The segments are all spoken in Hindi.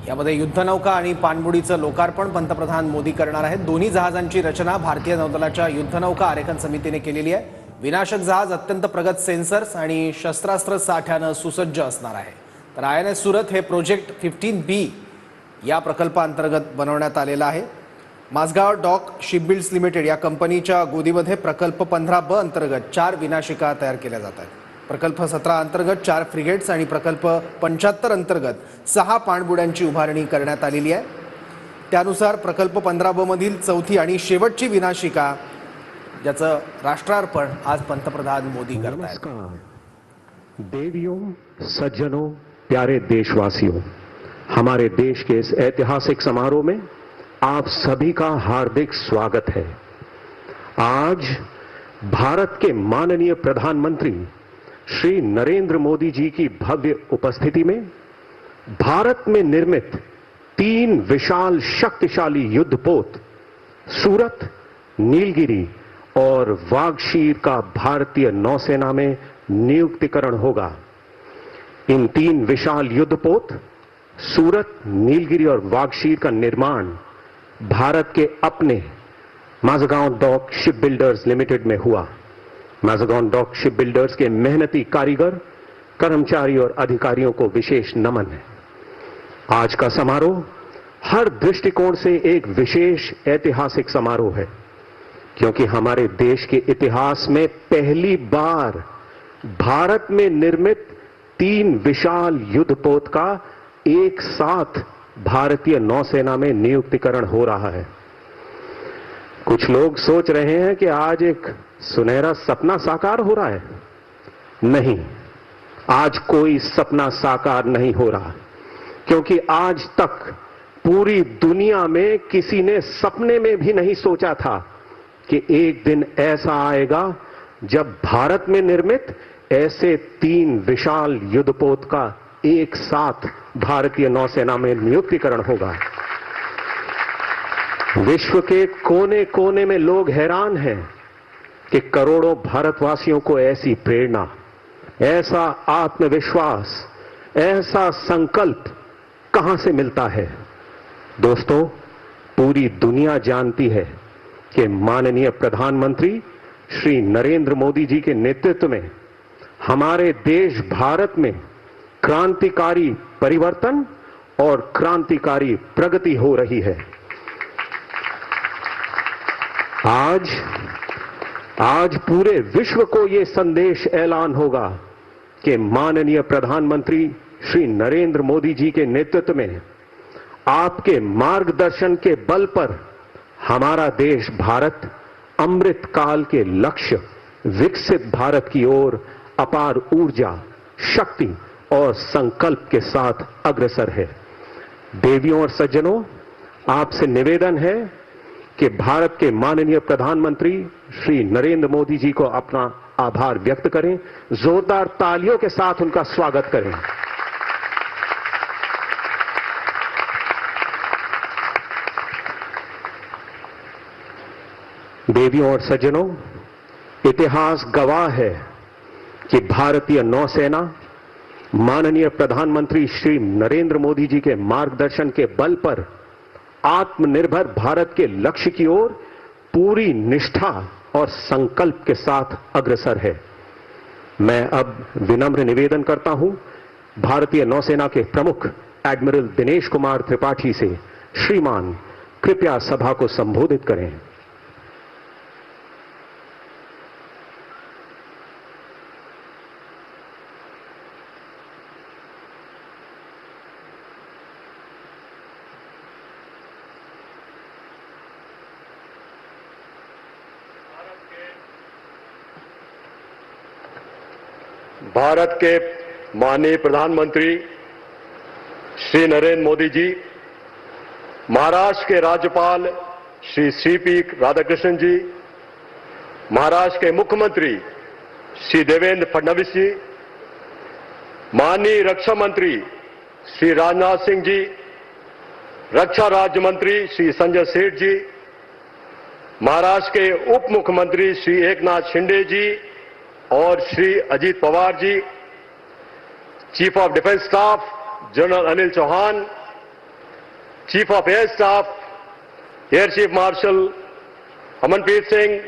यामध्ये युद्धनौका आणि पाणबुडीचं लोकार्पण पंतप्रधान मोदी करणार आहेत। दोन्ही जहाजांची रचना भारतीय नौदलाच्या युद्धनौका आरेखन समितीने केलेली आहे। विनाशक जहाज अत्यंत प्रगत सेन्सर्स आणि शस्त्रास्त्र साठ्यानं सुसज्ज असणार आहे। तर INS सुरत हे प्रोजेक्ट 15B या प्रकल्पाअंतर्गत बनवण्यात आलेलं आहे। माझगाव डॉक शिपबिल्ड्स लिमिटेड या कंपनीच्या गोदीमध्ये प्रकल्प 15B अंतर्गत 4 विनाशिका तयार केल्या जात आहेत। प्रकल्प 17 अंतर्गत 4 फ्रिगेट्स आणि प्रकल्प 75 अंतर्गत 6 पाणबुड्यांची उभारणी करण्यात आलेली आहे। त्यानुसार प्रकल्प 15B मधील चौथी आणि शेवटची विनाशिका ज्याचं राष्ट्रार्पण आज पंतप्रधान मोदी करतायत। देवियों, सज्जनों, प्यारे देशवासियों, हमारे देश के इस ऐतिहासिक समारोह में आप सभी का हार्दिक स्वागत है। आज भारत के माननीय प्रधानमंत्री श्री नरेंद्र मोदी जी की भव्य उपस्थिति में भारत में निर्मित 3 विशाल शक्तिशाली युद्धपोत सूरत, नीलगिरी और वागशीर का भारतीय नौसेना में नियुक्तिकरण होगा। इन 3 विशाल युद्धपोत सूरत, नीलगिरी और वागशीर का निर्माण भारत के अपने Mazagon dock shipbuilders limited में हुआ। माझगांव डॉक शिप बिल्डर्स के मेहनती कारीगर, कर्मचारी और अधिकारियों को विशेष नमन है। आज का समारोह हर दृष्टिकोण से एक विशेष ऐतिहासिक समारोह है, क्योंकि हमारे देश के इतिहास में पहली बार भारत में निर्मित 3 विशाल युद्धपोत का एक साथ भारतीय नौसेना में नियुक्तिकरण हो रहा है। कुछ लोग सोच रहे हैं कि आज एक सुनहरा सपना साकार हो रहा है। नहीं, आज कोई सपना साकार नहीं हो रहा, क्योंकि आज तक पूरी दुनिया में किसी ने सपने में भी नहीं सोचा था कि एक दिन ऐसा आएगा जब भारत में निर्मित ऐसे 3 विशाल युद्धपोत का एक साथ भारतीय नौसेना में नियुक्तिकरण होगा। विश्व के कोने कोने में लोग हैरान हैं कि करोड़ों भारतवासियों को ऐसी प्रेरणा, ऐसा आत्मविश्वास, ऐसा संकल्प कहां से मिलता है। दोस्तों, पूरी दुनिया जानती है कि माननीय प्रधानमंत्री श्री नरेंद्र मोदी जी के नेतृत्व में हमारे देश भारत में क्रांतिकारी परिवर्तन और क्रांतिकारी प्रगति हो रही है। आज पूरे विश्व को यह संदेश ऐलान होगा कि माननीय प्रधानमंत्री श्री नरेंद्र मोदी जी के नेतृत्व में आपके मार्गदर्शन के बल पर हमारा देश भारत अमृत काल के लक्ष्य विकसित भारत की ओर अपार ऊर्जा, शक्ति और संकल्प के साथ अग्रसर है। देवियों और सज्जनों, आपसे निवेदन है कि भारत के माननीय प्रधानमंत्री श्री नरेंद्र मोदी जी को अपना आभार व्यक्त करें। जोरदार तालियों के साथ उनका स्वागत करें। देवियों और सज्जनों, इतिहास गवाह है कि भारतीय नौसेना माननीय प्रधानमंत्री श्री नरेंद्र मोदी जी के मार्गदर्शन के बल पर आत्मनिर्भर भारत के लक्ष्य की ओर पूरी निष्ठा और संकल्प के साथ अग्रसर है। मैं अब विनम्र निवेदन करता हूं भारतीय नौसेना के प्रमुख एडमिरल दिनेश कुमार त्रिपाठी से, श्रीमान कृपया सभा को संबोधित करें। भारत के माननीय प्रधानमंत्री श्री नरेंद्र मोदी जी, महाराष्ट्र के राज्यपाल श्री सीपी राधाकृष्णन जी, महाराष्ट्र के मुख्यमंत्री श्री देवेंद्र फडणवीस जी, माननीय रक्षा मंत्री श्री राजनाथ सिंह जी, रक्षा राज्य मंत्री श्री संजय सेठ जी, महाराष्ट्र के उप मुख्यमंत्री श्री एकनाथ शिंदे जी और Shri Ajit Pawar ji, chief of defence staff general Anil Chauhan, Chief of Air Staff, Air Chief Marshal Amanpreet Singh,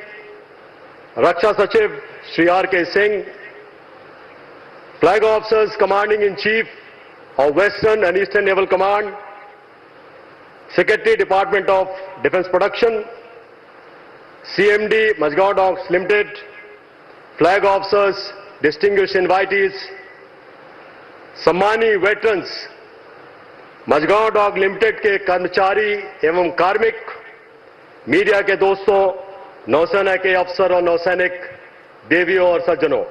Raksha Sachiv Shri R.K. Singh, Flag Officers Commanding in Chief of Western and Eastern Naval Command, Secretary Department of Defence Production, CMD Majgaon Docks Limited, Flag Officers, distinguished invitees, सम्मानी वेटरन्स, मझगांव डॉक लिमिटेड के कर्मचारी एवं कार्मिक, मीडिया के दोस्तों, नौसेना के अफसर और नौसैनिक, देवियों और सज्जनों,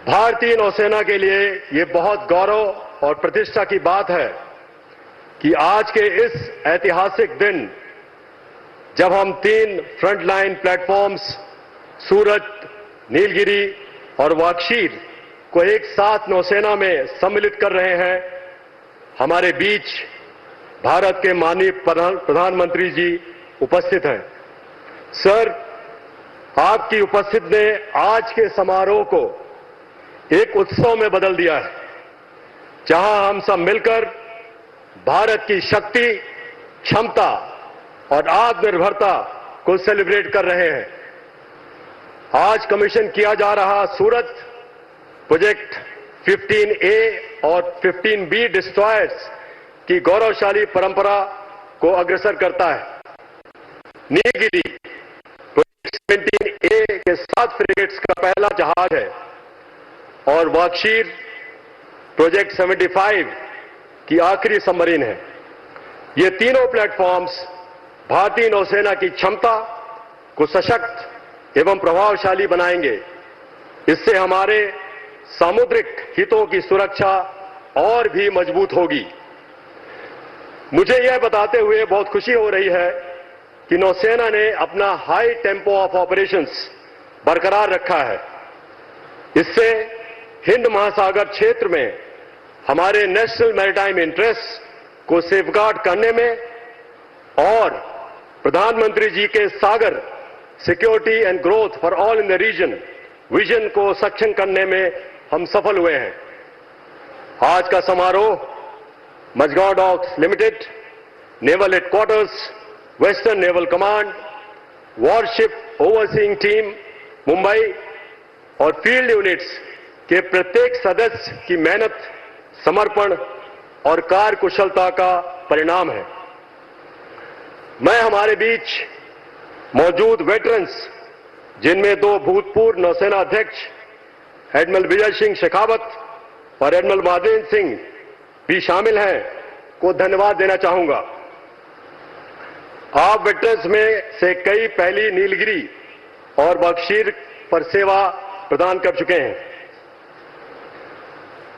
भारतीय नौसेना के लिए ये बहुत गौरव और प्रतिष्ठा की बात है कि आज के इस ऐतिहासिक दिन जब हम 3 फ्रंटलाइन प्लेटफॉर्म्स सूरत, नीलगिरी और वाक्षीर को एक साथ नौसेना में सम्मिलित कर रहे हैं, हमारे बीच भारत के माननीय प्रधानमंत्री जी उपस्थित हैं। सर, आपकी उपस्थिति ने आज के समारोह को एक उत्सव में बदल दिया है, जहां हम सब मिलकर भारत की शक्ति, क्षमता और आत्मनिर्भरता को सेलिब्रेट कर रहे हैं। आज कमीशन किया जा रहा सूरत प्रोजेक्ट 15A और 15B डिस्ट्रॉयर्स की गौरवशाली परंपरा को अग्रसर करता है। नीलगिरी प्रोजेक्ट 17A के 7 फ्रिगेट्स का पहला जहाज है और वाक्षीर प्रोजेक्ट 75 की आखिरी सबमरीन है। ये तीनों प्लेटफॉर्म्स भारतीय नौसेना की क्षमता को सशक्त एवं प्रभावशाली बनाएंगे। इससे हमारे सामुद्रिक हितों की सुरक्षा और भी मजबूत होगी। मुझे यह बताते हुए बहुत खुशी हो रही है कि नौसेना ने अपना हाई टेम्पो ऑफ ऑपरेशंस बरकरार रखा है। इससे हिंद महासागर क्षेत्र में हमारे नेशनल मैरीटाइम इंटरेस्ट को सेफगार्ड करने में और प्रधानमंत्री जी के Sagar security and growth for all in the region vision को सक्षम करने में हम सफल हुए हैं। आज का समारोह Mazagon docks limited, naval headquarters, western naval command, warship overseeing team Mumbai और फील्ड यूनिट्स के प्रत्येक सदस्य की मेहनत, समर्पण और कार्यकुशलता का परिणाम है। मैं हमारे बीच मौजूद वेटरन्स, जिनमें 2 भूतपूर्व नौसेना अध्यक्ष एडमिरल विजय सिंह शेखावत और एडमिरल महादेव सिंह भी शामिल हैं, को धन्यवाद देना चाहूंगा। आप वेटरन्स में से कई पहली नीलगिरी और बख्शीर पर सेवा प्रदान कर चुके हैं।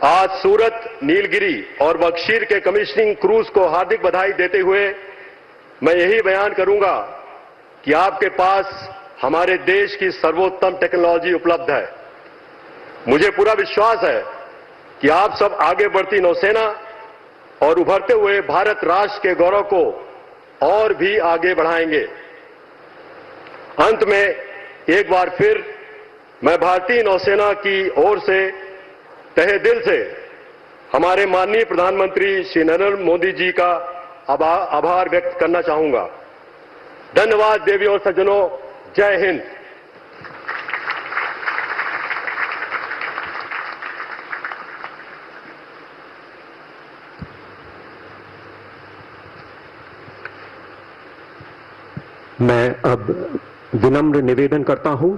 आज सूरत, नीलगिरी और बख्शीर के कमीशनिंग क्रूज को हार्दिक बधाई देते हुए मैं यही बयान करूंगा कि आपके पास हमारे देश की सर्वोत्तम टेक्नोलॉजी उपलब्ध है। मुझे पूरा विश्वास है कि आप सब आगे बढ़ती नौसेना और उभरते हुए भारत राष्ट्र के गौरव को और भी आगे बढ़ाएंगे। अंत में एक बार फिर मैं भारतीय नौसेना की ओर से तहे दिल से हमारे माननीय प्रधानमंत्री श्री नरेंद्र मोदी जी का आभार व्यक्त करना चाहूंगा। धन्यवाद देवियों और सज्जनों, जय हिंद। मैं अब विनम्र निवेदन करता हूं